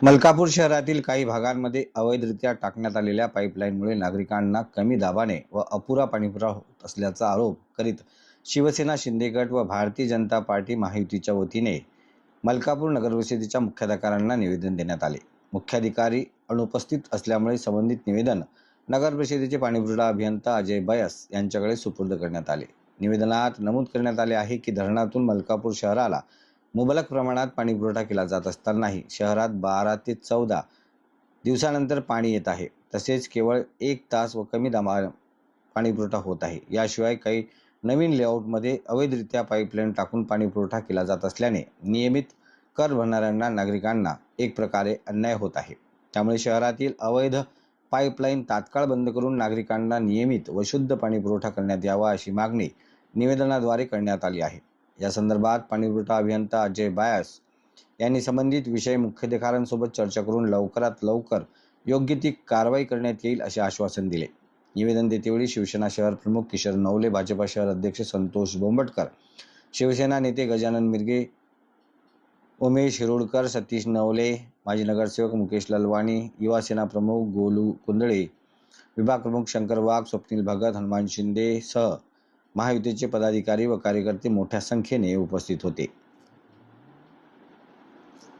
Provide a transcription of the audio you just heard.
मलकापूर शहरातील काही भागांमध्ये अवैधरित्या टाकण्यात आलेल्या पाईपलाईनमुळे नागरिकांना कमी दाबाने व अपुरा पाणीपुरवठा होत असल्याचा आरोप करीत शिवसेना शिंदे गट व भारतीय जनता पार्टी महायुतीच्या वतीने मलकापूर नगरपरिषदेच्या मुख्याधिकाऱ्यांना निवेदन देण्यात आले। मुख्याधिकारी अनुपस्थित असल्यामुळे संबंधित निवेदन नगरपरिषदेचे पाणीपुरवठा अभियंता अजय बयस यांच्याकडे सुपूर्द करण्यात आले। निवेदनात नमूद करण्यात आले आहे की धरणातून मलकापूर शहराला मुबलक प्रमाणात पाणीपुरवठा केला जात असतानाही शहरात 12 ते 14 दिवसानंतर पाणी येत आहे। तसेच केवळ 1 तास व कमी दाबाने पाणीपुरवठा होत आहे। याशिवाय काही नवीन लेआउटमध्ये अवैधरित्या पाईपलाईन टाकून पाणीपुरवठा केला जात असल्याने नियमित कर भरणाऱ्यांना नागरिकांना एक प्रकारे अन्याय होत आहे। त्यामुळे शहरातील अवैध पाईपलाईन तात्काळ बंद करून नागरिकांना नियमित व शुद्ध पाणीपुरवठा करण्यात यावा अशी मागणी निवेदनाद्वारे करण्यात आली आहे। या संदर्भात पाणीपुरवठा अभियंता अजय बयास यांनी संबंधित विषय मुख्याधिकाऱ्यांसोबत चर्चा करून लवकरात लवकर योग्य ती कारवाई करण्यात येईल असे आश्वासन दिले। निवेदन देतेवेळी शिवसेना शहर प्रमुख किशोर नवले, भाजपा शहर अध्यक्ष संतोष बोंबटकर, शिवसेना नेते गजानन मिरगे, उमेश हिरोडकर, सतीश नवले, माजी नगरसेवक मुकेश ललवाणी, युवा सेना प्रमुख गोलू कुंदळे, विभाग प्रमुख शंकर वाघ, स्वप्नील भगत, हनुमान शिंदे सह महायुतीचे पदाधिकारी व कार्यकर्ते मोठ्या संख्येने उपस्थित होते।